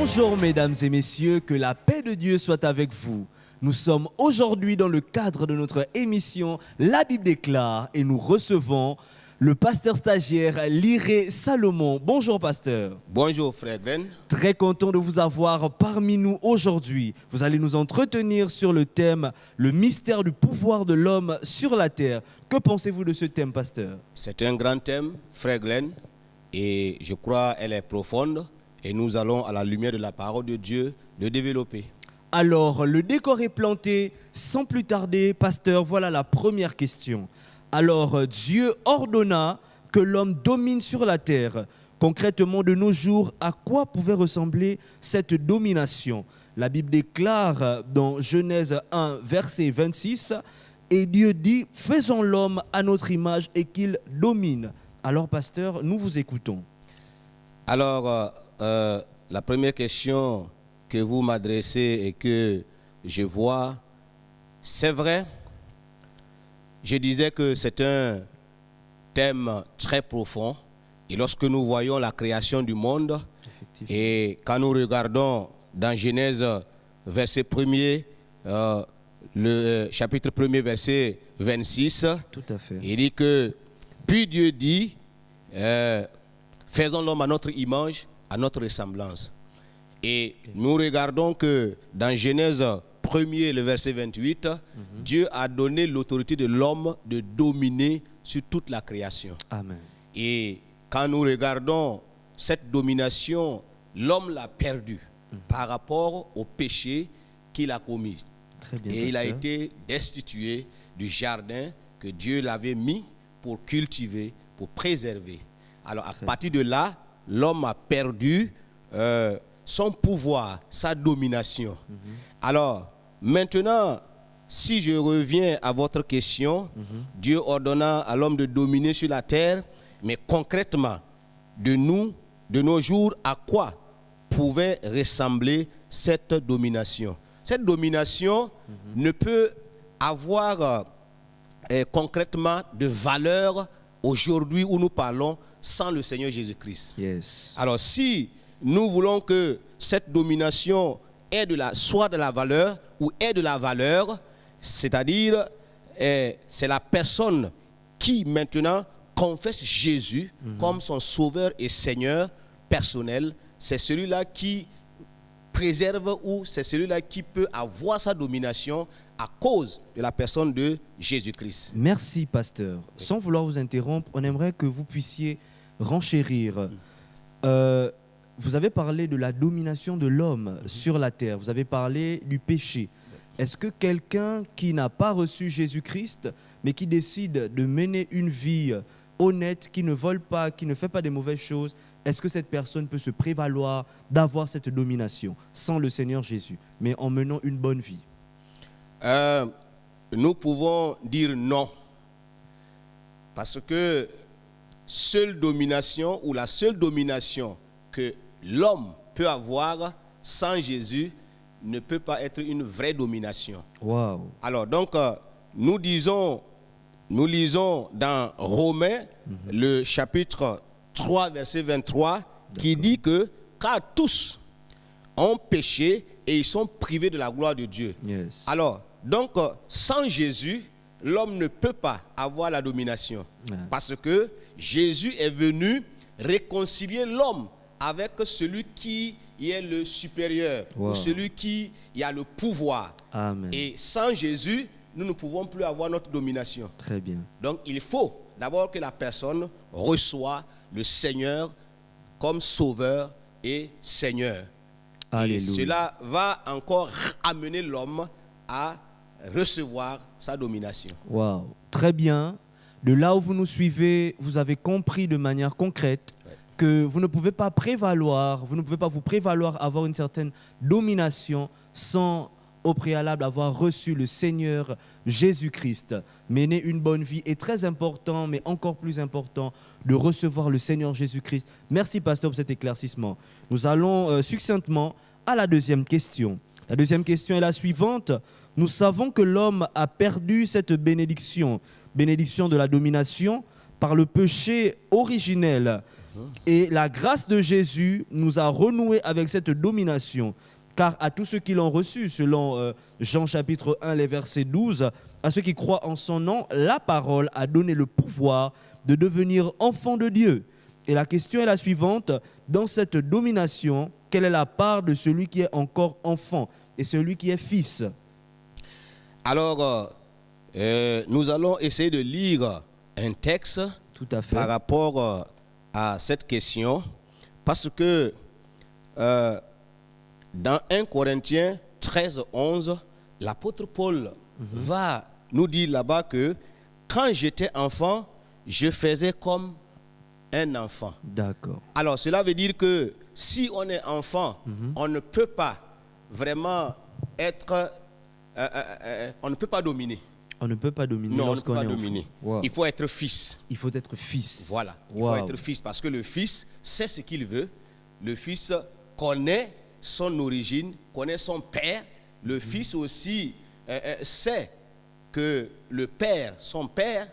Bonjour mesdames et messieurs, que la paix de Dieu soit avec vous. Nous sommes aujourd'hui dans le cadre de notre émission La Bible déclare et nous recevons le pasteur stagiaire Liré Salomon. Bonjour pasteur. Bonjour frère Glenn. Très content de vous avoir parmi nous aujourd'hui. Vous allez nous entretenir sur le thème « Le mystère du pouvoir de l'homme sur la terre ». Que pensez-vous de ce thème, pasteur? C'est un grand thème, frère Glenn, et je crois qu'elle est profonde et nous allons à la lumière de la parole de Dieu le développer. Alors, le décor est planté. Sans plus tarder, pasteur, voilà la première question. Alors, Dieu ordonna que l'homme domine sur la terre. Concrètement, de nos jours, à quoi pouvait ressembler cette domination? La Bible déclare dans Genèse 1, verset 26, « Et Dieu dit, faisons l'homme à notre image et qu'il domine. » Alors, pasteur, nous vous écoutons. Alors, la première question que vous m'adressez et que je vois, c'est vrai. Je disais que c'est un thème très profond. Et lorsque nous voyons la création du monde, et quand nous regardons dans Genèse, verset 1er, le chapitre 1er, verset 26, Tout à fait. il dit que, puis Dieu dit, faisons l'homme à notre image, à notre ressemblance. Et nous regardons que dans Genèse 1er, le verset 28, Dieu a donné l'autorité de l'homme de dominer sur toute la création. Amen. Et quand nous regardons cette domination, l'homme l'a perdue par rapport au péché qu'il a commis. Très bien, Et il a pasteur. été destitué du jardin que Dieu l'avait mis pour cultiver, pour préserver. Alors à partir de là, l'homme a perdu son pouvoir, sa domination. Alors maintenant, si je reviens à votre question, Dieu ordonna à l'homme de dominer sur la terre, mais concrètement, de nos jours, à quoi pouvait ressembler cette domination? Cette domination ne peut avoir concrètement de valeur aujourd'hui où nous parlons sans le Seigneur Jésus-Christ. Yes. Alors si nous voulons que cette domination soit de la valeur ou ait de la valeur, c'est-à-dire c'est la personne qui maintenant confesse Jésus comme son sauveur et Seigneur personnel, c'est celui-là qui préserve ou c'est celui-là qui peut avoir sa domination à cause de la personne de Jésus-Christ. Merci, pasteur. Sans vouloir vous interrompre, on aimerait que vous puissiez renchérir. Vous avez parlé de la domination de l'homme sur la terre. Vous avez parlé du péché. Est-ce que quelqu'un qui n'a pas reçu Jésus-Christ, mais qui décide de mener une vie honnête, qui ne vole pas, qui ne fait pas de mauvaises choses, est-ce que cette personne peut se prévaloir d'avoir cette domination sans le Seigneur Jésus, mais en menant une bonne vie? Nous pouvons dire non. Parce que seule domination ou la seule domination que l'homme peut avoir sans Jésus ne peut pas être une vraie domination. Wow. Alors donc, nous lisons dans Romains, le chapitre 3, verset 23, qui dit que car tous ont péché et ils sont privés de la gloire de Dieu. Yes. Alors, donc, sans Jésus, l'homme ne peut pas avoir la domination. Ouais. Parce que Jésus est venu réconcilier l'homme avec celui qui est le supérieur, Wow. ou celui qui a le pouvoir. Amen. Et sans Jésus, nous ne pouvons plus avoir notre domination. Très bien. Donc, il faut d'abord que la personne reçoive le Seigneur comme sauveur et Seigneur. Alléluia. Et cela va encore amener l'homme à recevoir sa domination. Wow. Très bien. De là où vous nous suivez, vous avez compris de manière concrète que vous ne pouvez pas vous prévaloir avoir une certaine domination sans au préalable avoir reçu le Seigneur Jésus-Christ. Mener une bonne vie est très important, mais encore plus important de recevoir le Seigneur Jésus-Christ. Merci, pasteur, pour cet éclaircissement. Nous allons succinctement à la deuxième question. La deuxième question est la suivante. Nous savons que l'homme a perdu cette bénédiction de la domination par le péché originel. Et la grâce de Jésus nous a renoué avec cette domination. Car à tous ceux qui l'ont reçu, selon Jean chapitre 1, les versets 12, à ceux qui croient en son nom, la parole a donné le pouvoir de devenir enfants de Dieu. Et la question est la suivante: dans cette domination, quelle est la part de celui qui est encore enfant et celui qui est fils? Alors, nous allons essayer de lire un texte Tout à fait. par rapport à cette question, parce que dans 1 Corinthiens 13, 11, l'apôtre Paul va nous dire là-bas que quand j'étais enfant, je faisais comme un enfant. D'accord. Alors, cela veut dire que si on est enfant, on ne peut pas vraiment être... on ne peut pas dominer. On ne peut pas dominer Non, on ne peut lorsqu'on pas est dominer. enfant. Wow. Il faut être fils. Il faut être fils. Voilà, il Wow. faut être fils parce que le fils sait ce qu'il veut. Le fils connaît son origine, connaît son père. Le fils aussi sait que le père, son père,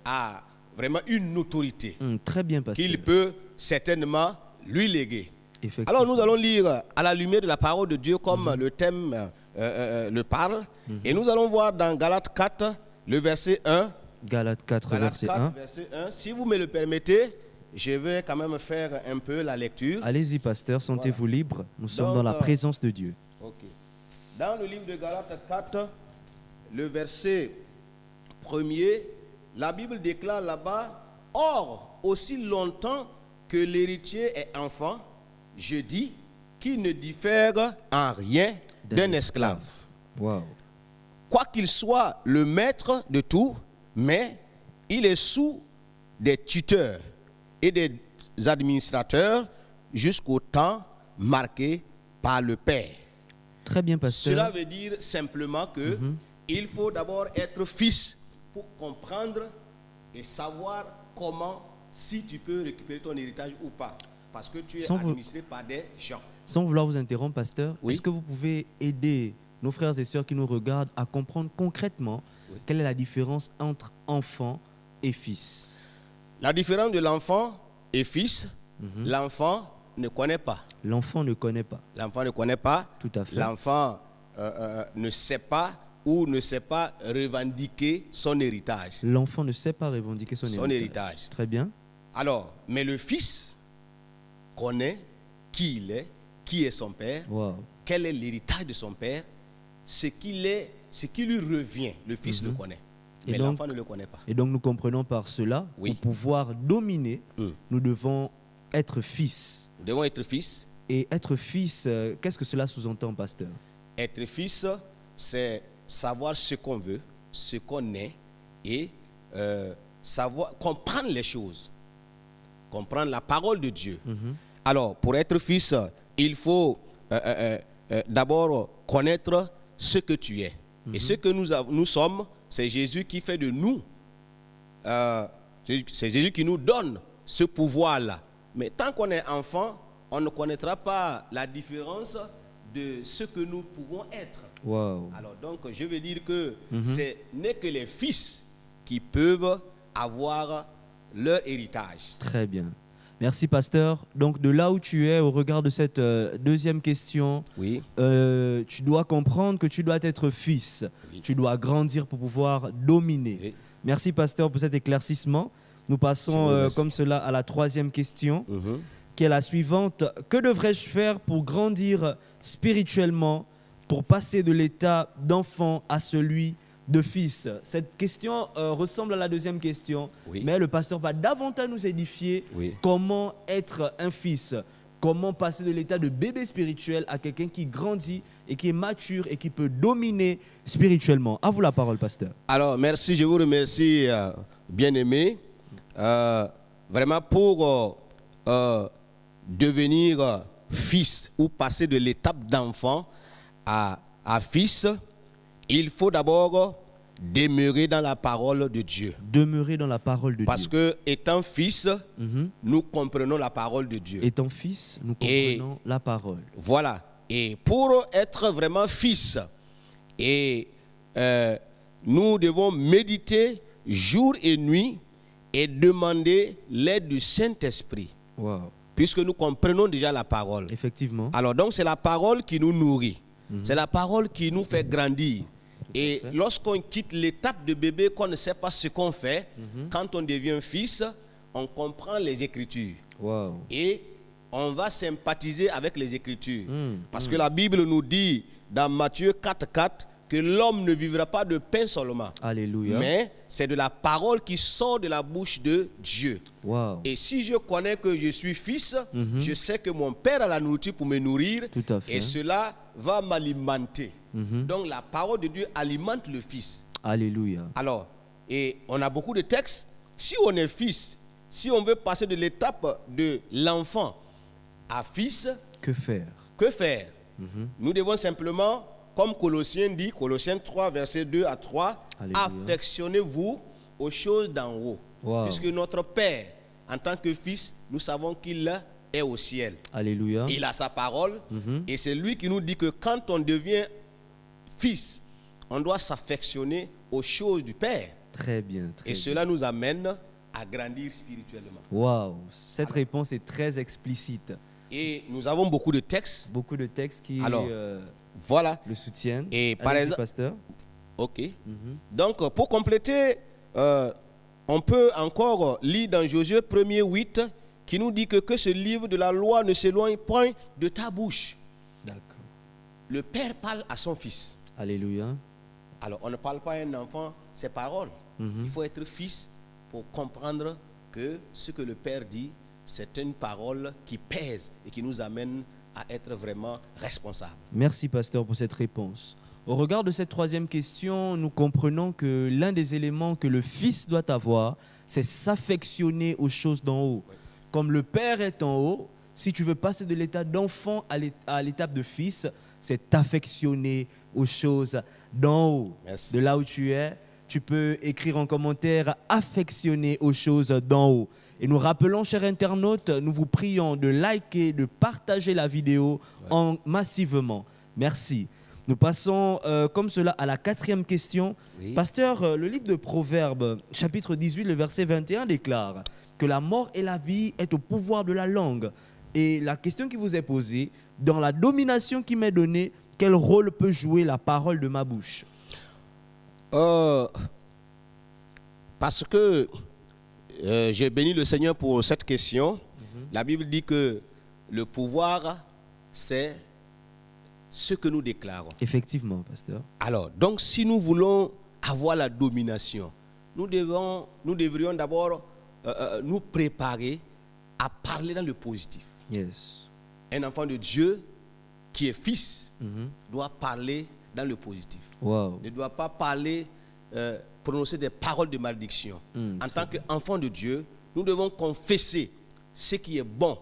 a vraiment une autorité Très bien, pasteur. qu'il peut certainement lui léguer. Effectivement. Alors nous allons lire à la lumière de la parole de Dieu comme le thème le parle. Et nous allons voir dans Galates 4, le verset 1. Galates 4, Galates verset 4, 1. verset 1. Si vous me le permettez, je vais quand même faire un peu la lecture. Allez-y, pasteur, sentez-vous libre. Nous sommes Donc, dans la présence de Dieu. Ok. Dans le livre de Galates 4, le verset 1er, la Bible déclare là-bas: Or, aussi longtemps que l'héritier est enfant, je dis, qu'il ne diffère en rien d'un esclave. Wow. Quoiqu'il soit le maître de tout, mais il est sous des tuteurs et des administrateurs jusqu'au temps marqué par le Père. Très bien, pasteur. Cela veut dire simplement que il faut d'abord être fils pour comprendre et savoir comment, si tu peux récupérer ton héritage ou pas. Parce que tu es administré par des gens. Sans vouloir vous interrompre, pasteur, Oui. est-ce que vous pouvez aider nos frères et sœurs qui nous regardent à comprendre concrètement quelle est la différence entre enfant et fils? La différence de l'enfant et fils, l'enfant ne connaît pas. L'enfant ne connaît pas. L'enfant ne connaît pas. Tout à fait. L'enfant ne sait pas ou ne sait pas revendiquer son héritage. L'enfant ne sait pas revendiquer son héritage. héritage. Très bien. Alors, mais le fils connaît qui il est, qui est son père, Wow. quel est l'héritage de son père, ce qu'il est, ce qui lui revient. Le fils le connaît, Et mais donc- l'enfant ne le connaît pas. Et donc nous comprenons par cela, Oui. pour pouvoir dominer, Mm. nous devons être fils. Nous devons être fils. Et être fils, qu'est-ce que cela sous-entend, pasteur? Être fils, c'est savoir ce qu'on veut, ce qu'on est et savoir comprendre les choses, comprendre la parole de Dieu. Alors, pour être fils, il faut d'abord connaître ce que tu es. Et ce que nous sommes, c'est Jésus qui fait de nous, c'est Jésus qui nous donne ce pouvoir-là. Mais tant qu'on est enfant, on ne connaîtra pas la différence de ce que nous pouvons être. Wow. Alors donc, je veux dire que ce n'est que les fils qui peuvent avoir leur héritage. Très bien. Merci, pasteur. Donc, de là où tu es, au regard de cette deuxième question, Oui. tu dois comprendre que tu dois être fils. Oui. Tu dois grandir pour pouvoir dominer. Oui. Merci, pasteur, pour cet éclaircissement. Nous Je passons vous remercie. comme cela à la troisième question, qui est la suivante. Que devrais-je faire pour grandir spirituellement, pour passer de l'état d'enfant à celui de fils? Cette question ressemble à la deuxième question, Oui. mais le pasteur va davantage nous édifier Oui. comment être un fils, comment passer de l'état de bébé spirituel à quelqu'un qui grandit et qui est mature et qui peut dominer spirituellement. À vous la parole, pasteur. Alors, merci, je vous remercie, bien-aimé. Vraiment, pour devenir fils ou passer de l'étape d'enfant à fils, il faut d'abord demeurer dans la parole de Dieu. Demeurer dans la parole de Parce Dieu. que, étant fils, nous comprenons la parole de Dieu. Étant fils, nous Et- comprenons la parole. Voilà. Et pour être vraiment fils, et nous devons méditer jour et nuit et demander l'aide du Saint-Esprit, Wow. puisque nous comprenons déjà la parole. Effectivement. Alors donc c'est la parole qui nous nourrit, c'est la parole qui nous fait grandir. Et fait. lorsqu'on quitte l'étape de bébé, qu'on ne sait pas ce qu'on fait, quand on devient fils, on comprend les Écritures. Wow. Et on va sympathiser avec les Écritures. Parce que la Bible nous dit dans Matthieu 4,4 que l'homme ne vivra pas de pain seulement, Alléluia. mais c'est de la parole qui sort de la bouche de Dieu. Wow. Et si je connais que je suis fils, je sais que mon père a la nourriture pour me nourrir. Tout à fait. Et cela va m'alimenter. Donc la parole de Dieu alimente le fils. Alléluia. Alors, et on a beaucoup de textes. Si on est fils, si on veut passer de l'étape de l'enfant à fils, Que faire? que faire? Nous devons simplement, comme Colossiens dit, Colossiens 3, versets 2 à 3, Alléluia. affectionnez-vous aux choses d'en haut. Wow. Puisque notre Père, en tant que fils, nous savons qu'il est au ciel. Alléluia. Il a sa parole, et c'est lui qui nous dit que quand on devient fils, on doit s'affectionner aux choses du Père. Très bien. Très Et bien. cela nous amène à grandir spirituellement. Wow. Cette réponse est très explicite. Et nous avons beaucoup de textes. Beaucoup de textes qui Alors, Voilà. le soutiennent. Et par Allez-y, exemple- pasteur. Ok. Donc, pour compléter, on peut encore lire dans Josué 1er 8 qui nous dit que ce livre de la loi ne s'éloigne point de ta bouche. D'accord. Le Père parle à son fils. Alléluia. Alors, on ne parle pas à un enfant ses paroles. Il faut être fils pour comprendre que ce que le Père dit, c'est une parole qui pèse et qui nous amène à être vraiment responsables. Merci, pasteur, pour cette réponse. Au regard de cette troisième question, nous comprenons que l'un des éléments que le Fils doit avoir, c'est s'affectionner aux choses d'en haut. Comme le Père est en haut, si tu veux passer de l'état d'enfant à l'étape de fils, c'est t'affectionner aux choses d'en haut. Merci. De là où tu es, tu peux écrire en commentaire « affectionner aux choses d'en haut ». Et nous rappelons, chers internautes, nous vous prions de liker, de partager la vidéo massivement. Merci. Nous passons comme cela à la quatrième question. Oui. Pasteur, le livre de Proverbes, chapitre 18, le verset 21 déclare que la mort et la vie est au pouvoir de la langue. Et la question qui vous est posée, dans la domination qui m'est donnée, quel rôle peut jouer la parole de ma bouche? Parce que j'ai béni le Seigneur pour cette question. La Bible dit que le pouvoir, c'est ce que nous déclarons. Effectivement, pasteur. Alors, donc si nous voulons avoir la domination, nous devrions d'abord nous préparer à parler dans le positif. Yes. Un enfant de Dieu qui est fils doit parler dans le positif. Wow. Ne doit pas parler, prononcer des paroles de malédiction. En tant qu'enfant de Dieu, nous devons confesser ce qui est bon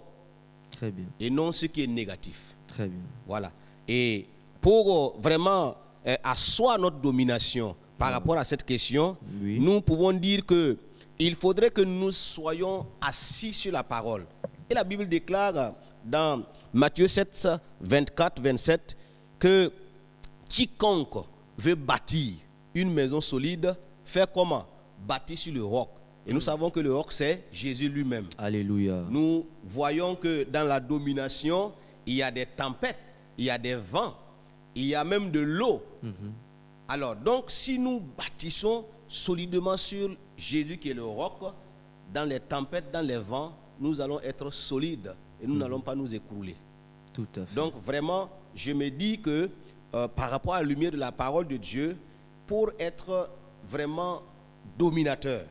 Très bien. et non ce qui est négatif. Très bien. Voilà. Et pour vraiment asseoir notre domination par rapport à cette question, Oui. nous pouvons dire que il faudrait que nous soyons assis sur la parole. Et la Bible déclare dans Matthieu 7, 24, 27 que quiconque veut bâtir une maison solide, fait comment? Bâtir sur le roc. Et nous savons que le roc, c'est Jésus lui-même. Alléluia. Nous voyons que dans la domination, il y a des tempêtes, il y a des vents, il y a même de l'eau. Alors, donc, si nous bâtissons solidement sur Jésus qui est le roc, dans les tempêtes, dans les vents, nous allons être solides et nous n'allons pas nous écrouler. Tout à fait. Donc, vraiment, je me dis que par rapport à la lumière de la parole de Dieu, pour être vraiment dominateur,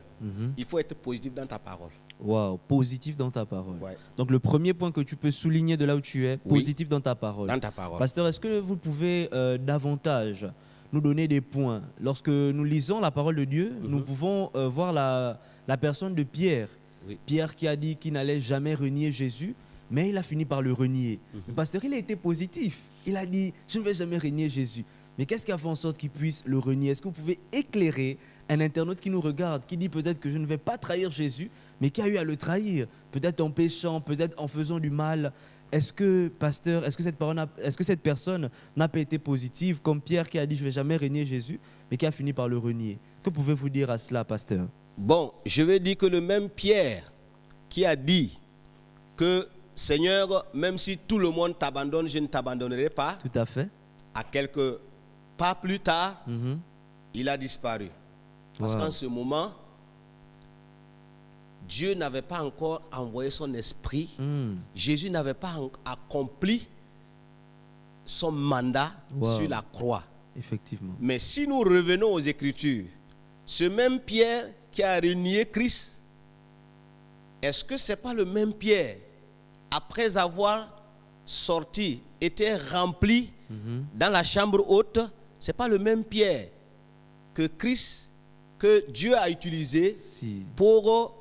il faut être positif dans ta parole. Wow, positif dans ta parole. Ouais. Donc le premier point que tu peux souligner de là où tu es, Oui. positif dans ta parole. Dans ta parole. Pasteur, est-ce que vous pouvez davantage nous donner des points? Lorsque nous lisons la parole de Dieu, nous pouvons voir la personne de Pierre. Oui. Pierre qui a dit qu'il n'allait jamais renier Jésus, mais il a fini par le renier. Le pasteur, il a été positif. Il a dit, je ne vais jamais renier Jésus. Mais qu'est-ce qui a fait en sorte qu'il puisse le renier? Est-ce que vous pouvez éclairer un internaute qui nous regarde, qui dit peut-être que je ne vais pas trahir Jésus, mais qui a eu à le trahir, peut-être en péchant, peut-être en faisant du mal? Est-ce que, pasteur, est-ce que cette personne n'a pas été positive, comme Pierre qui a dit je ne vais jamais renier Jésus, mais qui a fini par le renier? Que pouvez-vous dire à cela, pasteur? Bon, je vais dire que le même Pierre qui a dit que Seigneur, même si tout le monde t'abandonne, je ne t'abandonnerai pas. Tout à fait. À quelques pas plus tard, Mhm. il a disparu. Parce Wow. qu'en ce moment, Dieu n'avait pas encore envoyé son esprit. Mm. Jésus n'avait pas accompli son mandat Wow. sur la croix. Effectivement. Mais si nous revenons aux Écritures, ce même Pierre qui a renié Christ, est-ce que ce n'est pas le même Pierre, après avoir sorti, été rempli dans la chambre haute, ce n'est pas le même Pierre que Christ, que Dieu a utilisé Si. pour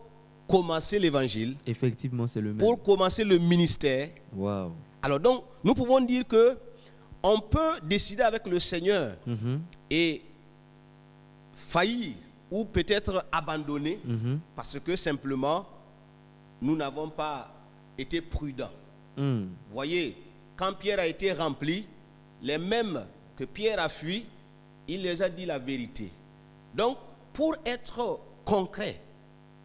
commencer l'évangile, Effectivement, c'est le même. pour commencer le ministère. Wow. Alors donc, nous pouvons dire que on peut décider avec le Seigneur Mhm. et faillir ou peut-être abandonner Mhm. parce que simplement nous n'avons pas été prudents. Mm. Voyez, quand Pierre a été rempli, les mêmes que Pierre a fui, il les a dit la vérité. Donc, pour être concret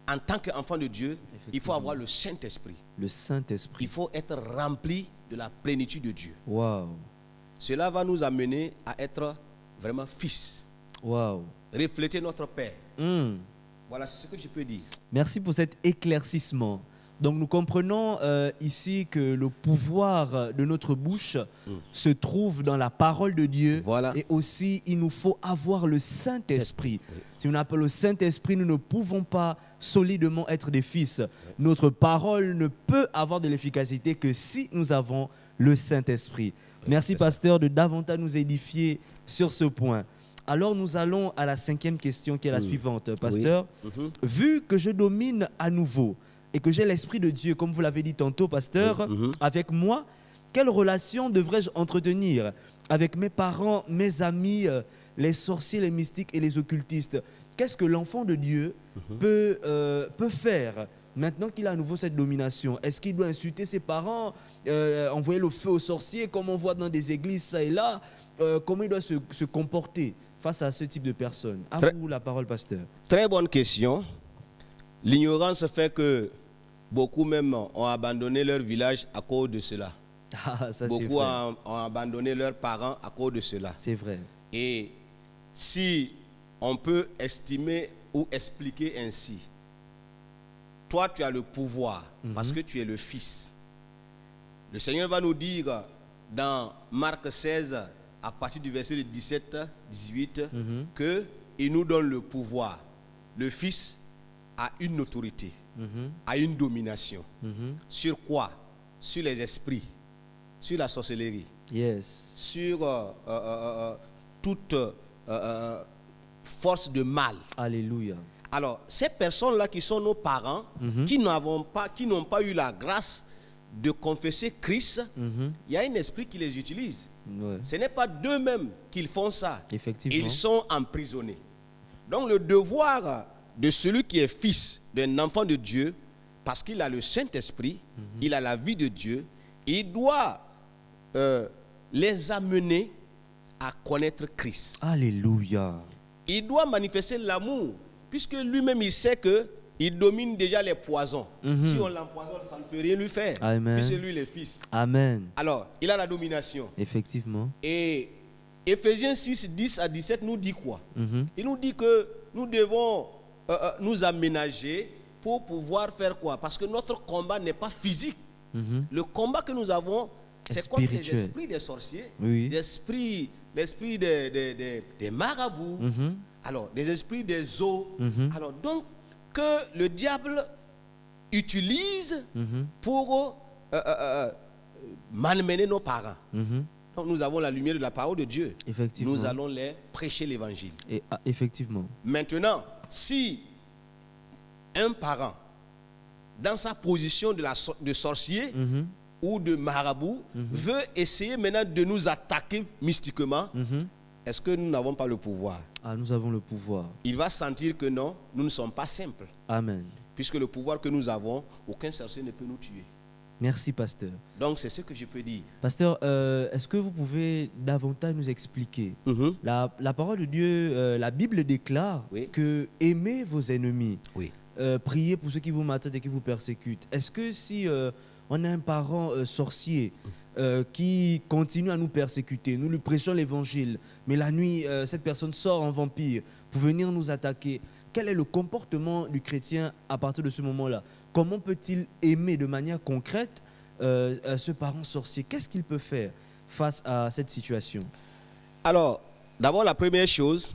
en tant qu'enfant de Dieu, il faut avoir le Saint-Esprit. Le Saint-Esprit. Il faut être rempli de la plénitude de Dieu. Wow. Cela va nous amener à être vraiment fils, Wow. refléter notre Père. Mm. Voilà, c'est ce que je peux dire. Merci pour cet éclaircissement. Donc nous comprenons ici que le pouvoir de notre bouche se trouve dans la parole de Dieu. Voilà. Et aussi, il nous faut avoir le Saint-Esprit. Si on n'a pas le Saint-Esprit, nous ne pouvons pas solidement être des fils. Notre parole ne peut avoir de l'efficacité que si nous avons le Saint-Esprit. Merci, c'est ça. pasteur, de davantage nous édifier sur ce point. Alors nous allons à la 5e question qui est la suivante, pasteur. Mhm. Vu que je domine à nouveau et que j'ai l'Esprit de Dieu, comme vous l'avez dit tantôt, pasteur, avec moi, quelle relation devrais-je entretenir avec mes parents, mes amis, les sorciers, les mystiques et les occultistes? Qu'est-ce que l'enfant de Dieu peut faire maintenant qu'il a à nouveau cette domination? Est-ce qu'il doit insulter ses parents, envoyer le feu aux sorciers, comme on voit dans des églises ça et là? Comment il doit se comporter face à ce type de personnes? À Très- vous la parole, pasteur. Très bonne question. L'ignorance fait que beaucoup même ont abandonné leur village à cause de cela. Ah, ça c'est Beaucoup vrai. ont abandonné leurs parents à cause de cela. C'est vrai. Et si on peut estimer ou expliquer ainsi, toi tu as le pouvoir parce que tu es le fils. Le Seigneur va nous dire dans Marc 16, à partir du verset 17-18, qu'il nous donne le pouvoir. Le fils a une autorité, a une domination. Sur quoi? Sur les esprits, sur la sorcellerie, Yes. sur toute force de mal. Alléluia. Alors, ces personnes-là qui sont nos parents, qui n'ont pas eu la grâce de confesser Christ, il y a un esprit qui les utilise. Ouais. Ce n'est pas d'eux-mêmes qu'ils font ça. Effectivement. Ils sont emprisonnés. Donc, le devoir de celui qui est fils d'un enfant de Dieu, parce qu'il a le Saint-Esprit, il a la vie de Dieu, il doit les amener à connaître Christ. Alléluia. Il doit manifester l'amour, puisque lui-même il sait qu'il domine déjà les poisons. Si on l'empoisonne, ça ne peut rien lui faire, Amen. puisque lui il est fils. Amen. Alors, il a la domination. Effectivement. Et Éphésiens 6, 10 à 17 nous dit quoi? Mhm. Il nous dit que nous devons nous aménager pour pouvoir faire quoi? Parce que notre combat n'est pas physique. Le combat que nous avons, c'est contre les Spirituel. esprits des sorciers, Oui. l'esprit des marabouts, alors des esprits des eaux. Alors donc, que le diable utilise pour malmener nos parents. Donc nous avons la lumière de la parole de Dieu. Effectivement. Nous allons les prêcher l'évangile. Et, effectivement. Maintenant, si un parent, dans sa position de sorcier ou de marabout, veut essayer maintenant de nous attaquer mystiquement, est-ce que nous n'avons pas le pouvoir? Ah, nous avons le pouvoir. Il va sentir que non, nous ne sommes pas simples. Amen. Puisque le pouvoir que nous avons, aucun sorcier ne peut nous tuer. Merci, pasteur. Donc, c'est ce que je peux dire. Pasteur, est-ce que vous pouvez davantage nous expliquer la parole de Dieu, la Bible déclare que aimez vos ennemis, priez pour ceux qui vous maltraitent et qui vous persécutent. Est-ce que si on a un parent sorcier qui continue à nous persécuter, nous lui prêchons l'évangile, mais la nuit, cette personne sort en vampire pour venir nous attaquer, quel est le comportement du chrétien à partir de ce moment-là? Comment peut-il aimer de manière concrète ce parent sorcier? Qu'est-ce qu'il peut faire face à cette situation? Alors, d'abord, la première chose,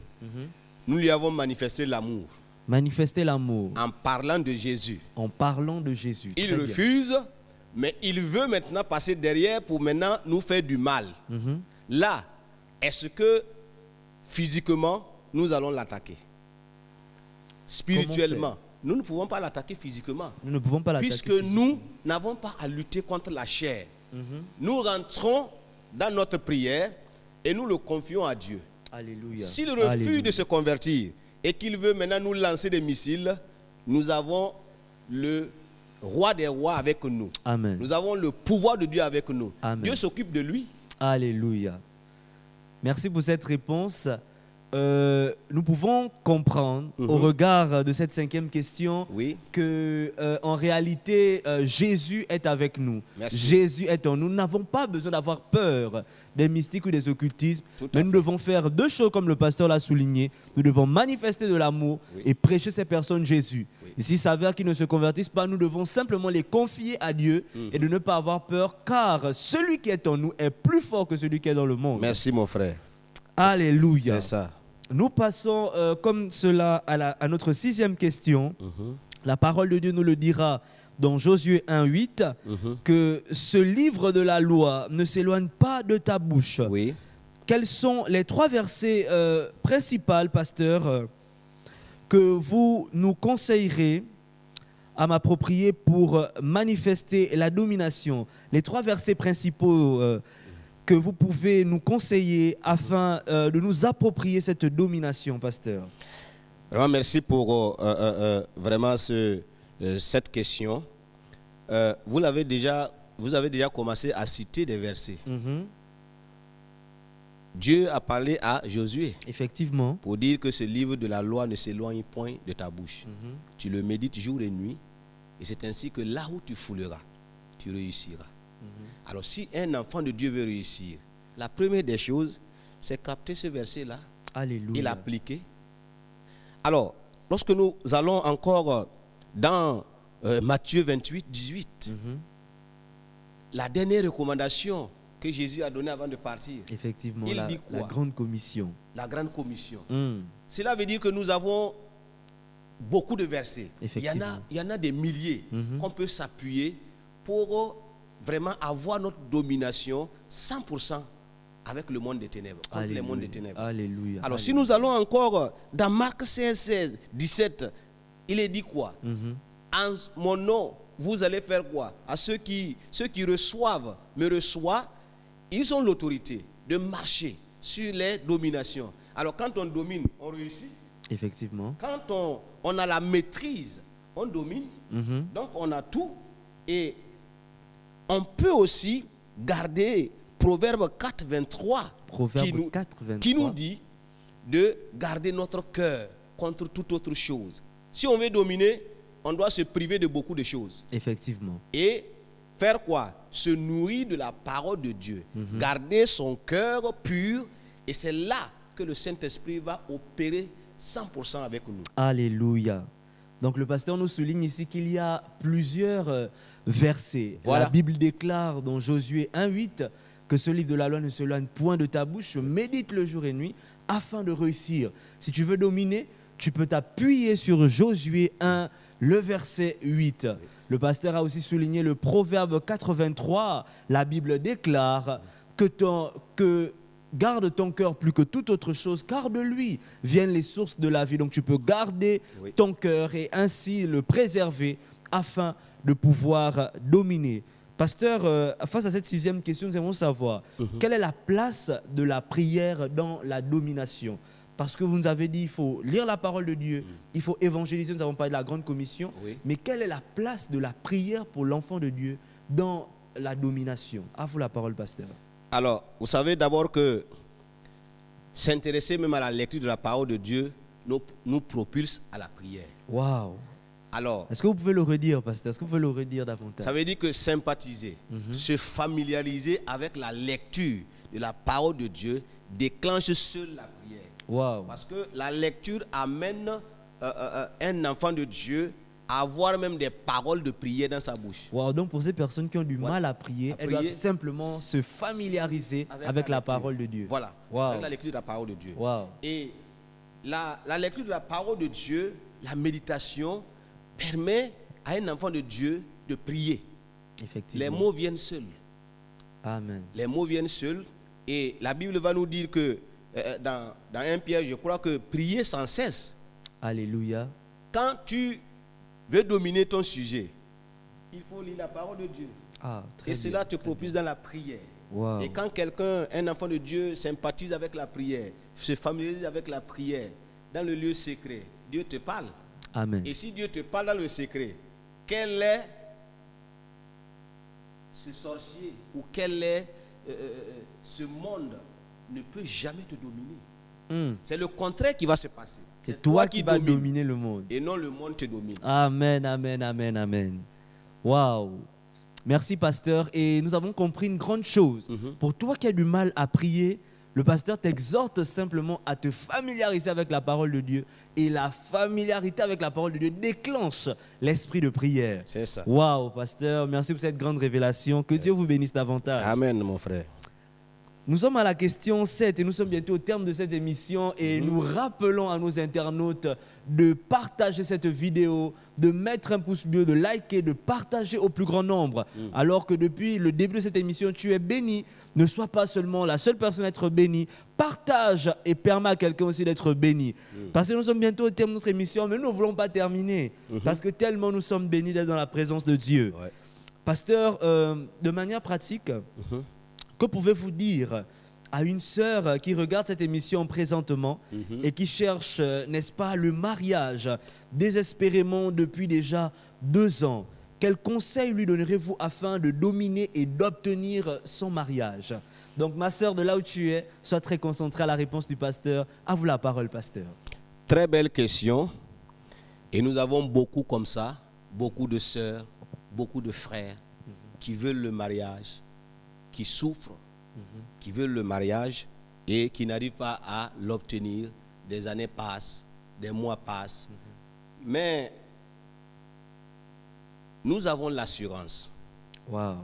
nous lui avons manifesté l'amour. Manifester l'amour. En parlant de Jésus. En parlant de Jésus. Il refuse, mais il veut maintenant passer derrière pour maintenant nous faire du mal. Là, est-ce que physiquement, nous allons l'attaquer? Spirituellement, nous ne pouvons pas l'attaquer physiquement. Nous ne pouvons pas l'attaquer puisque physiquement. Nous n'avons pas à lutter contre la chair. Nous rentrons dans notre prière et nous le confions à Dieu. Alléluia. S'il refuse de se convertir et qu'il veut maintenant nous lancer des missiles, nous avons le roi des rois avec nous. Amen. Nous avons le pouvoir de Dieu avec nous. Amen. Dieu s'occupe de lui. Alléluia. Merci pour cette réponse. Nous pouvons comprendre au regard de cette 5e question que en réalité Jésus est avec nous. Merci. Jésus est en nous. Nous n'avons pas besoin d'avoir peur des mystiques ou des occultismes, mais nous devons faire 2 choses comme le pasteur l'a souligné. Nous devons manifester de l'amour et prêcher ces personnes Jésus. Et s'il s'avère qu'ils ne se convertissent pas, nous devons simplement les confier à Dieu et de ne pas avoir peur, car celui qui est en nous est plus fort que celui qui est dans le monde. Merci mon frère. Alléluia. C'est ça. Nous passons comme cela à notre 6e question. La parole de Dieu nous le dira dans Josué 1:8 que ce livre de la loi ne s'éloigne pas de ta bouche. Quels sont les 3 versets principaux, pasteur, que vous nous conseillerez à m'approprier pour manifester la domination? Les 3 versets principaux que vous pouvez nous conseiller afin de nous approprier cette domination, pasteur? Vraiment, merci pour vraiment cette question. Vous avez déjà commencé à citer des versets. Dieu a parlé à Josué. Effectivement. Pour dire que ce livre de la loi ne s'éloigne point de ta bouche. Tu le médites jour et nuit. Et c'est ainsi que là où tu fouleras, tu réussiras. Alors si un enfant de Dieu veut réussir, la première des choses, c'est capter ce verset-là et l'appliquer. Alors, lorsque nous allons encore dans Matthieu 28:18, la dernière recommandation que Jésus a donnée avant de partir, effectivement, il dit quoi? La grande commission. La grande commission. Cela veut dire que nous avons beaucoup de versets. Il y en a des milliers qu'on peut s'appuyer pour vraiment avoir notre domination 100% avec le monde des ténèbres, contre les mondes des ténèbres. Alléluia. Alors si nous allons encore dans Marc 16, 17, il est dit quoi? En mon nom, vous allez faire quoi? À ceux qui reçoivent, me reçoivent, ils ont l'autorité de marcher sur les dominations. Alors quand on domine, on réussit. Effectivement. Quand on a la maîtrise, on domine. Donc on a tout. Et on peut aussi garder Proverbe 4:23 qui nous dit de garder notre cœur contre toute autre chose. Si on veut dominer, on doit se priver de beaucoup de choses. Effectivement. Et faire quoi? Se nourrir de la parole de Dieu. Garder son cœur pur. Et c'est là que le Saint-Esprit va opérer 100% avec nous. Alléluia. Donc le pasteur nous souligne ici qu'il y a plusieurs versets. Voilà. La Bible déclare dans Josué 1:8 que ce livre de la loi ne s'éloigne point de ta bouche, médite le jour et nuit afin de réussir. Si tu veux dominer, tu peux t'appuyer sur Josué 1, le verset 8. Le pasteur a aussi souligné le Proverbe 4:23. La Bible déclare que garde ton cœur plus que toute autre chose, car de lui viennent les sources de la vie. Donc tu peux garder ton cœur et ainsi le préserver afin de pouvoir dominer. Pasteur, face à cette 6e question, nous aimerions savoir quelle est la place de la prière dans la domination. Parce que vous nous avez dit, il faut lire la parole de Dieu, il faut évangéliser, nous avons parlé de la grande commission. Oui. Mais quelle est la place de la prière pour l'enfant de Dieu dans la domination? À vous la parole, pasteur. Alors, vous savez d'abord que s'intéresser même à la lecture de la parole de Dieu nous propulse à la prière. Waouh! Alors, Est-ce que vous pouvez le redire, pasteur? Est-ce que vous pouvez le redire davantage? ça veut dire que sympathiser, se familiariser avec la lecture de la parole de Dieu déclenche seule la prière. Waouh! Parce que la lecture amène un enfant de Dieu à avoir même des paroles de prière dans sa bouche. Waouh! Donc pour ces personnes qui ont du mal à prier, elles doivent prier simplement se familiariser avec la parole de Dieu. Voilà, Wow. avec la lecture de la parole de Dieu. Waouh! Et la lecture de la parole de Dieu, la méditation, permet à un enfant de Dieu de prier. Effectivement. Les mots viennent seuls. Amen. Les mots viennent seuls. Et la Bible va nous dire que dans 1 Pierre, je crois que prier sans cesse. Alléluia. Quand tu veux dominer ton sujet, il faut lire la parole de Dieu. Ah, très Et bien, cela te très propulse dans la prière. Wow. Et quand quelqu'un, un enfant de Dieu, sympathise avec la prière, se familiarise avec la prière, dans le lieu secret, Dieu te parle. Amen. Et si Dieu te parle dans le secret, quel est ce sorcier ou quel est ce monde ne peut jamais te dominer. C'est le contraire qui va se passer. C'est toi qui vas dominer le monde. Et non le monde te domine. Amen, amen, amen, amen. Waouh. Merci, pasteur. Et nous avons compris une grande chose. Pour toi qui as du mal à prier, le pasteur t'exhorte simplement à te familiariser avec la parole de Dieu. Et la familiarité avec la parole de Dieu déclenche l'esprit de prière. C'est ça. Waouh, pasteur. Merci pour cette grande révélation. Que Dieu vous bénisse davantage. Amen, mon frère. Nous sommes à la question 7 et nous sommes bientôt au terme de cette émission et nous rappelons à nos internautes de partager cette vidéo, de mettre un pouce bleu, de liker, de partager au plus grand nombre. Alors que depuis le début de cette émission, tu es béni. Ne sois pas seulement la seule personne à être bénie. Partage et permets à quelqu'un aussi d'être béni. Parce que nous sommes bientôt au terme de notre émission, mais nous ne voulons pas terminer. Parce que tellement nous sommes bénis d'être dans la présence de Dieu. Ouais. Pasteur, de manière pratique, que pouvez-vous dire à une sœur qui regarde cette émission présentement et qui cherche, n'est-ce pas, le mariage désespérément depuis déjà 2 ans? Quel conseil lui donnerez-vous afin de dominer et d'obtenir son mariage? Donc, ma sœur, de là où tu es, sois très concentrée à la réponse du pasteur. À vous la parole, pasteur. Très belle question. Et nous avons beaucoup comme ça, beaucoup de sœurs, beaucoup de frères qui veulent le mariage, qui souffrent, qui veulent le mariage et qui n'arrivent pas à l'obtenir. Des années passent, des mois passent. Mais nous avons l'assurance. Wow.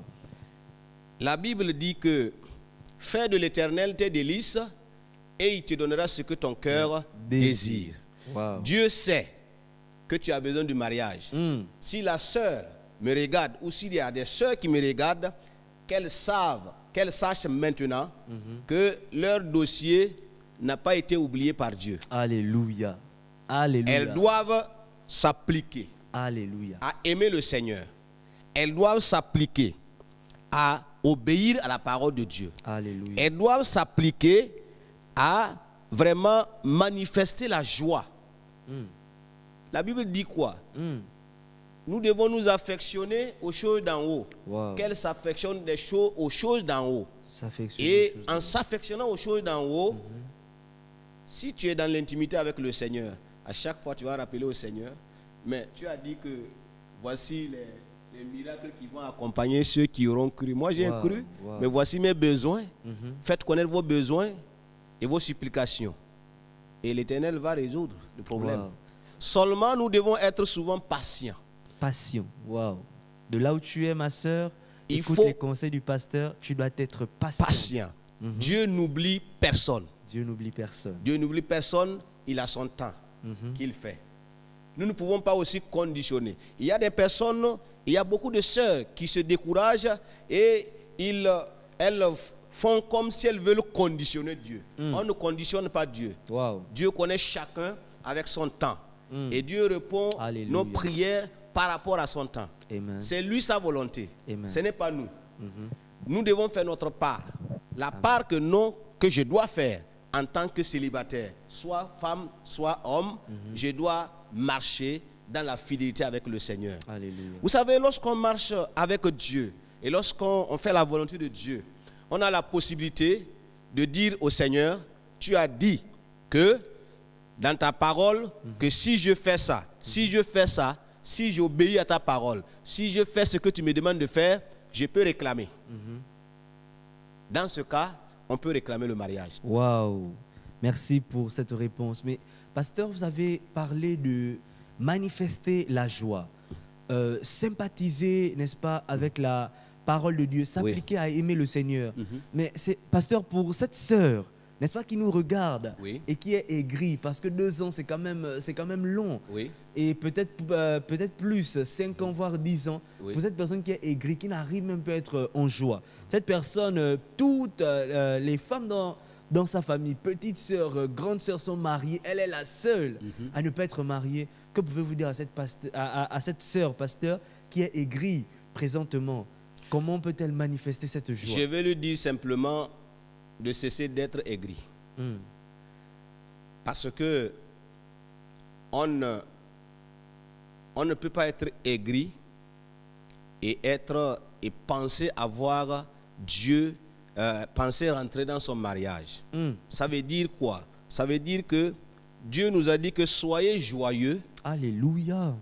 La Bible dit que fais de l'Éternel tes délices et il te donnera ce que ton cœur désire. Wow. Dieu sait que tu as besoin du mariage. Si la sœur me regarde ou s'il y a des sœurs qui me regardent, qu'elles sachent maintenant que leur dossier n'a pas été oublié par Dieu. Alléluia. Alléluia. Elles doivent s'appliquer Alléluia. à aimer le Seigneur. Elles doivent s'appliquer à obéir à la parole de Dieu. Alléluia. Elles doivent s'appliquer à vraiment manifester la joie. La Bible dit quoi? Nous devons nous affectionner aux choses d'en haut. Wow. Qu'elles s'affectionnent aux choses d'en haut. S'affectionner Et aux choses en s'affectionnant aux choses d'en haut, si tu es dans l'intimité avec le Seigneur, à chaque fois tu vas rappeler au Seigneur, mais tu as dit que voici les miracles qui vont accompagner ceux qui auront cru. Moi j'ai cru, mais voici mes besoins. Faites connaître vos besoins et vos supplications. Et l'Éternel va résoudre le problème. Wow. Seulement nous devons être souvent patients. Passion. Wow. De là où tu es, ma sœur, Il écoute faut les conseils du pasteur, tu dois être patient. Patient. Dieu n'oublie personne. Dieu n'oublie personne. Dieu n'oublie personne, il a son temps qu'il fait. Nous ne pouvons pas aussi conditionner. Il y a des personnes, il y a beaucoup de sœurs qui se découragent et elles font comme si elles veulent conditionner Dieu. On ne conditionne pas Dieu. Wow. Dieu connaît chacun avec son temps. Et Dieu répond Alléluia. nos prières par rapport à son temps. Amen. C'est lui sa volonté. Amen. Ce n'est pas nous. Nous devons faire notre part. La part que je dois faire en tant que célibataire, soit femme, soit homme, je dois marcher dans la fidélité avec le Seigneur. Alléluia. Vous savez, lorsqu'on marche avec Dieu et lorsqu'on fait la volonté de Dieu, on a la possibilité de dire au Seigneur, tu as dit que dans ta parole, que si je fais ça, si je fais ça, si j'obéis à ta parole, si je fais ce que tu me demandes de faire, je peux réclamer. Dans ce cas, on peut réclamer le mariage. Waouh, merci pour cette réponse. Mais pasteur, vous avez parlé de manifester la joie, sympathiser, n'est-ce pas, avec la parole de Dieu, s'appliquer à aimer le Seigneur. Mais c'est, pasteur, pour cette sœur, n'est-ce pas, qui nous regarde et qui est aigrie, parce que 2 ans, c'est quand même long. Et peut-être plus, 5 ans, voire 10 ans, pour cette personne qui est aigrie, qui n'arrive même pas à être en joie. Cette personne, toutes les femmes dans sa famille, petite sœur, grande sœur sont mariées, elle est la seule à ne pas être mariée. Que pouvez-vous dire à cette sœur, pasteur, qui est aigrie présentement? Comment peut-elle manifester cette joie? Je vais lui dire simplement de cesser d'être aigri. Parce que on ne peut pas être aigri et penser avoir Dieu, penser rentrer dans son mariage. Ça veut dire quoi? Ça veut dire que Dieu nous a dit que soyez joyeux. Alléluia.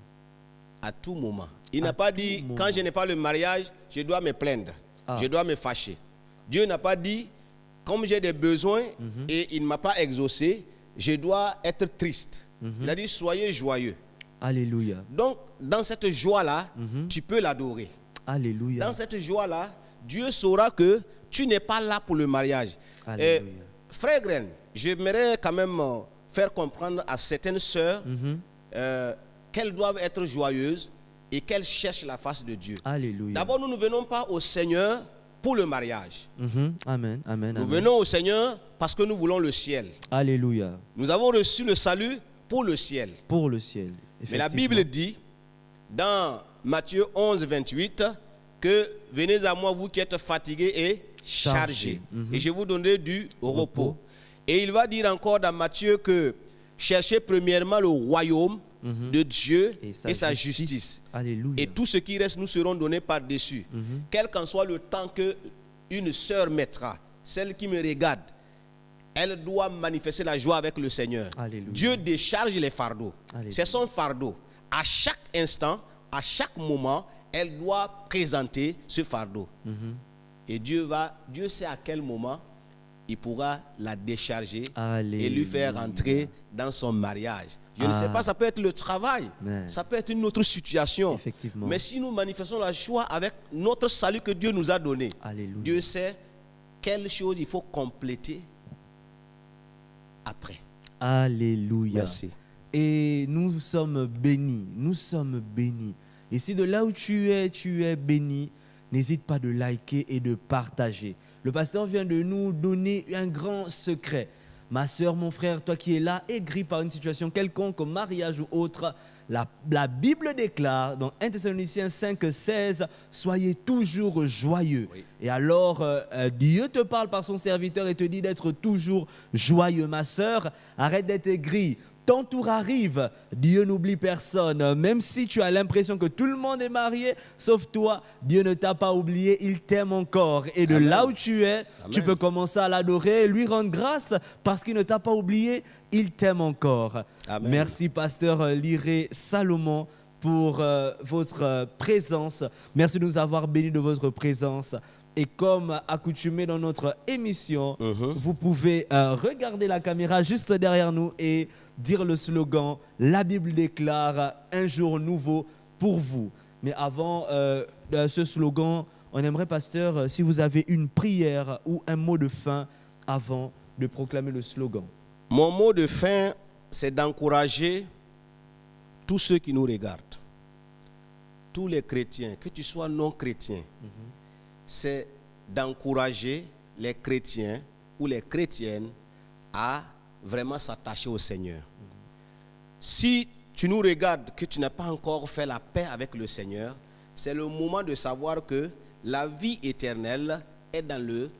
À tout moment. Il n'a pas dit, quand je n'ai pas le mariage, je dois me plaindre, je dois me fâcher. Dieu n'a pas dit, comme j'ai des besoins et il ne m'a pas exaucé, je dois être triste. Il a dit, soyez joyeux. Alléluia. Donc, dans cette joie-là, tu peux l'adorer. Alléluia. Dans cette joie-là, Dieu saura que tu n'es pas là pour le mariage. Alléluia. Frère Gren, j'aimerais quand même faire comprendre à certaines sœurs qu'elles doivent être joyeuses et qu'elles cherchent la face de Dieu. Alléluia. D'abord, nous ne venons pas au Seigneur pour le mariage. Amen, amen. Nous venons au Seigneur parce que nous voulons le ciel. Alléluia. Nous avons reçu le salut pour le ciel. Pour le ciel. Mais la Bible dit, dans Matthieu 11, 28, que venez à moi, vous qui êtes fatigués et chargés, et je vous donnerai du repos. Et il va dire encore dans Matthieu que cherchez premièrement le royaume de Dieu et sa justice. Alléluia. Et tout ce qui reste nous seront donnés par-dessus. Quel qu'en soit le temps qu'une sœur mettra, celle qui me regarde, elle doit manifester la joie avec le Seigneur. Alléluia. Dieu décharge les fardeaux. C'est son fardeau. À chaque instant, à chaque moment, elle doit présenter ce fardeau. Et Dieu sait à quel moment il pourra la décharger. Alléluia. Et lui faire rentrer dans son mariage. Je ne sais pas, ça peut être le travail, ça peut être une autre situation. Effectivement. Mais si nous manifestons la joie avec notre salut que Dieu nous a donné, Alléluia. Dieu sait quelle chose il faut compléter après. Alléluia. Merci. Et nous sommes bénis. Nous sommes bénis. Et si de là où tu es béni, n'hésite pas de liker et de partager. Le pasteur vient de nous donner un grand secret. Ma soeur, mon frère, toi qui es là, aigri par une situation quelconque, mariage ou autre, la Bible déclare dans 1 Thessaloniciens 5,16, soyez toujours joyeux. Oui. Et alors, Dieu te parle par son serviteur et te dit d'être toujours joyeux. Ma soeur, arrête d'être aigri. Ton tour arrive, Dieu n'oublie personne. Même si tu as l'impression que tout le monde est marié, sauf toi, Dieu ne t'a pas oublié, il t'aime encore. Et de là où tu es, tu peux commencer à l'adorer et lui rendre grâce parce qu'il ne t'a pas oublié, il t'aime encore. Amen. Merci, pasteur Liré Salomon, pour votre présence. Merci de nous avoir bénis de votre présence. Et comme accoutumé dans notre émission, vous pouvez regarder la caméra juste derrière nous et dire le slogan « La Bible déclare un jour nouveau pour vous ». Mais avant ce slogan, on aimerait, pasteur, si vous avez une prière ou un mot de fin avant de proclamer le slogan. Mon mot de fin, c'est d'encourager tous ceux qui nous regardent, tous les chrétiens, que tu sois non chrétien. C'est d'encourager les chrétiens ou les chrétiennes à vraiment s'attacher au Seigneur. Si tu nous regardes que tu n'as pas encore fait la paix avec le Seigneur, c'est le moment de savoir que la vie éternelle est dans le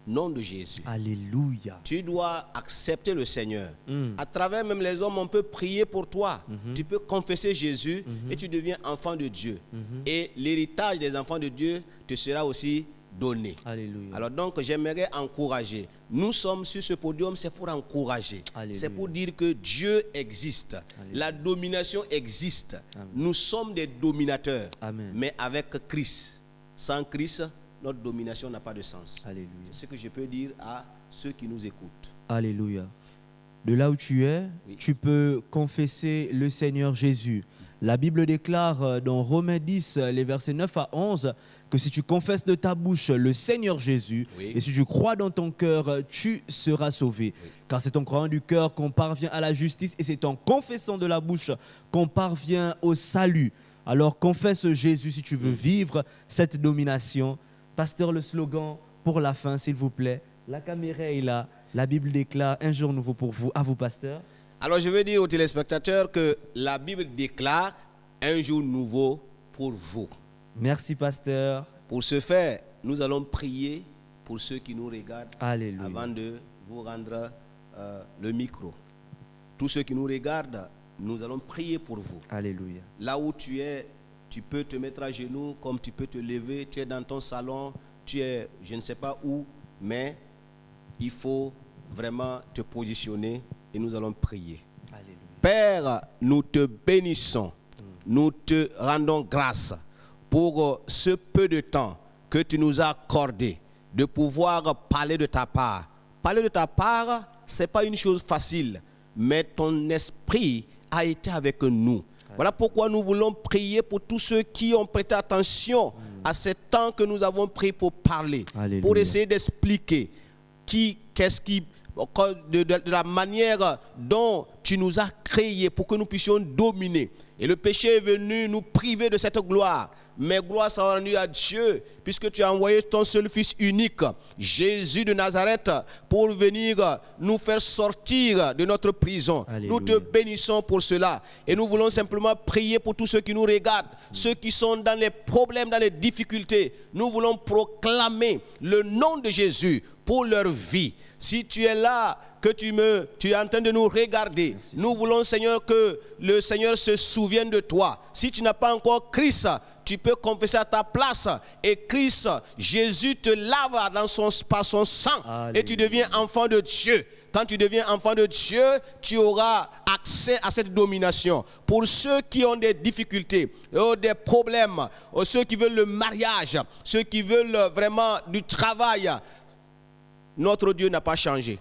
nom de Jésus. Alléluia. Tu dois accepter le Seigneur. À travers même les hommes, on peut prier pour toi. Tu peux confesser Jésus et tu deviens enfant de Dieu. Et l'héritage des enfants de Dieu te sera aussi donné. Alléluia. Alors donc, j'aimerais encourager. Nous sommes sur ce podium, c'est pour encourager. Alléluia. C'est pour dire que Dieu existe. Alléluia. La domination existe. Amen. Nous sommes des dominateurs. Amen. Mais avec Christ. Sans Christ, notre domination n'a pas de sens. Alléluia. C'est ce que je peux dire à ceux qui nous écoutent. Alléluia. De là où tu es, Oui. tu peux confesser le Seigneur Jésus. La Bible déclare dans Romains 10, les versets 9 à 11, que si tu confesses de ta bouche le Seigneur Jésus, Oui. et si tu crois dans ton cœur, tu seras sauvé. Oui. Car c'est en croyant du cœur qu'on parvient à la justice, et c'est en confessant de la bouche qu'on parvient au salut. Alors confesse Jésus si tu veux vivre cette domination. Pasteur, le slogan pour la fin, s'il vous plaît. La caméra est là. La Bible déclare un jour nouveau pour vous. À vous, pasteur. Alors je veux dire aux téléspectateurs que la Bible déclare un jour nouveau pour vous. Merci, pasteur. Pour ce faire, nous allons prier pour ceux qui nous regardent Alléluia. avant de vous rendre le micro. Tous ceux qui nous regardent, nous allons prier pour vous. Alléluia. Là où tu es, tu peux te mettre à genoux comme tu peux te lever. Tu es dans ton salon, tu es je ne sais pas où, mais il faut vraiment te positionner et nous allons prier. Alléluia. Père, nous te bénissons, nous te rendons grâce pour ce peu de temps que tu nous as accordé de pouvoir parler de ta part. Parler de ta part, ce n'est pas une chose facile, mais ton esprit a été avec nous. Voilà pourquoi nous voulons prier pour tous ceux qui ont prêté attention à ce temps que nous avons pris pour parler, Alléluia. pour essayer d'expliquer de la manière dont tu nous as créés pour que nous puissions dominer. Et le péché est venu nous priver de cette gloire. Mais gloire soit rendue à Dieu, puisque tu as envoyé ton seul Fils unique, Jésus de Nazareth, pour venir nous faire sortir de notre prison. Alléluia. Nous te bénissons pour cela. Et nous voulons simplement prier pour tous ceux qui nous regardent, ceux qui sont dans les problèmes, dans les difficultés. Nous voulons proclamer le nom de Jésus pour leur vie. Si tu es là, que tu es en train de nous regarder, merci, nous voulons, Seigneur, que le Seigneur se souvienne de toi. Si tu n'as pas encore Christ, tu peux confesser à ta place. Et Christ, Jésus te lave par son sang. Alléluia. Et tu deviens enfant de Dieu. Quand tu deviens enfant de Dieu, tu auras accès à cette domination. Pour ceux qui ont des difficultés, des problèmes, ceux qui veulent le mariage, ceux qui veulent vraiment du travail, notre Dieu n'a pas changé.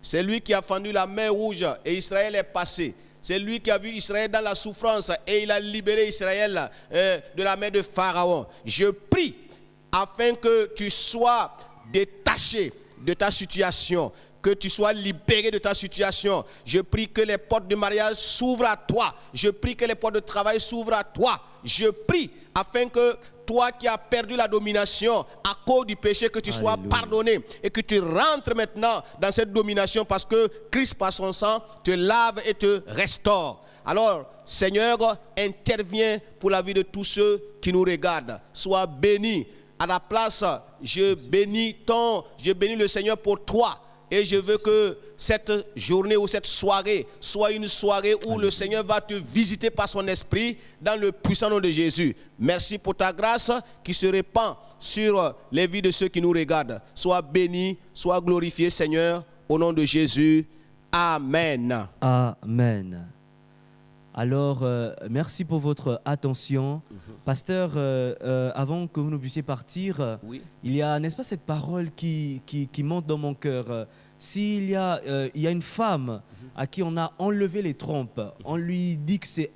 C'est lui qui a fendu la mer rouge et Israël est passé. C'est lui qui a vu Israël dans la souffrance et il a libéré Israël de la main de Pharaon. Je prie afin que tu sois détaché de ta situation, que tu sois libéré de ta situation. Je prie que les portes de mariage s'ouvrent à toi. Je prie que les portes de travail s'ouvrent à toi. Je prie afin que toi qui as perdu la domination à cause du péché, que tu sois Alléluia. pardonné et que tu rentres maintenant dans cette domination parce que Christ par son sang te lave et te restaure. Alors, Seigneur, interviens pour la vie de tous ceux qui nous regardent. Sois béni. À la place, je bénis le Seigneur pour toi. Et je veux que cette journée ou cette soirée soit une soirée où le Seigneur va te visiter par son esprit dans le puissant nom de Jésus. Merci pour ta grâce qui se répand sur les vies de ceux qui nous regardent. Sois béni, sois glorifié, Seigneur, au nom de Jésus. Amen. Amen. Alors, merci pour votre attention. Pasteur, avant que vous ne puissiez partir, Oui. il y a, n'est-ce pas, cette parole qui monte dans mon cœur. S'il y a, il y a une femme à qui on a enlevé les trompes, on lui dit que c'est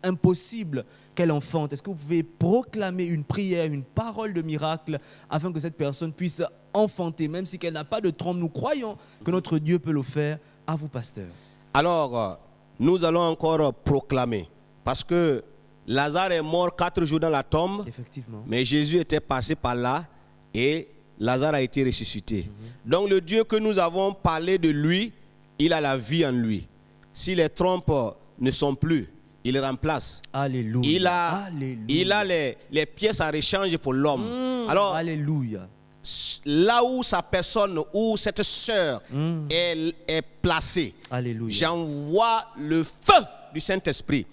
impossible qu'elle enfante. Est-ce que vous pouvez proclamer une prière, une parole de miracle afin que cette personne puisse enfanter, même si qu'elle n'a pas de trompe? Nous croyons que notre Dieu peut le faire. À vous, pasteur. Alors, nous allons encore proclamer, parce que Lazare est mort 4 jours dans la tombe, Effectivement. mais Jésus était passé par là et Lazare a été ressuscité. Donc le Dieu que nous avons parlé de lui, il a la vie en lui. Si les trompes ne sont plus, il remplace. Alléluia. Il a les pièces à rechange pour l'homme. Alors, Alléluia. là où sa personne, où cette sœur est placée, Alléluia. j'envoie le feu du Saint-Esprit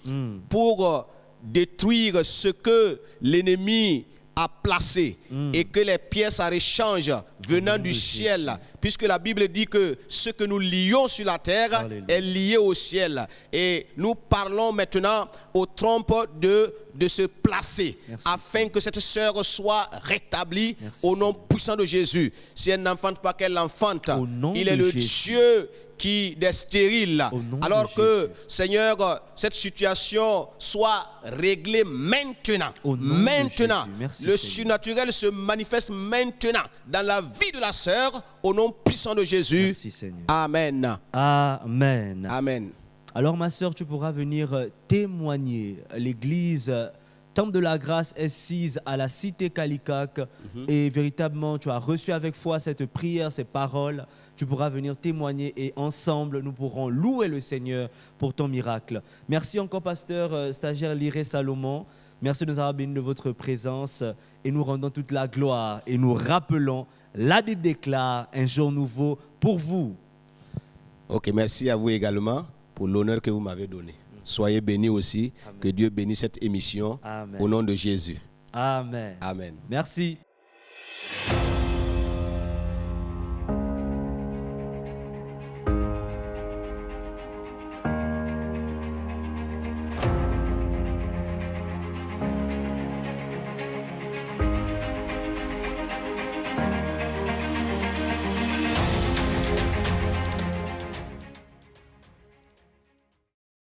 pour détruire ce que l'ennemi a placé et que les pièces à rechange venant du ciel, puisque la Bible dit que ce que nous lions sur la terre Alléluia. est lié au ciel, et nous parlons maintenant aux trompes de se placer. Merci, afin que cette sœur soit rétablie. Merci, au nom puissant de Jésus. Si elle n'enfante pas, qu'elle l'enfante. Au nom Il est de le Jésus. Dieu qui des stériles. Au nom Alors de que, Jésus. Seigneur, cette situation soit réglée maintenant. Au nom de Maintenant. Jésus. Merci, Le Seigneur. surnaturel se manifeste maintenant dans la vie de la sœur, au nom puissant de Jésus. Merci, Seigneur. Amen. Amen. Amen. Alors ma sœur, tu pourras venir témoigner. L'église Temple de la Grâce est sise à la cité Calicac et véritablement tu as reçu avec foi cette prière, ces paroles. Tu pourras venir témoigner et ensemble nous pourrons louer le Seigneur pour ton miracle. Merci encore pasteur stagiaire Liré Salomon. Merci de nous avoir bénis de votre présence et nous rendons toute la gloire et nous rappelons, la Bible déclare un jour nouveau pour vous. Ok, merci à vous également pour l'honneur que vous m'avez donné. Soyez bénis aussi. Amen. Que Dieu bénisse cette émission. Amen. Au nom de Jésus. Amen. Amen. Merci.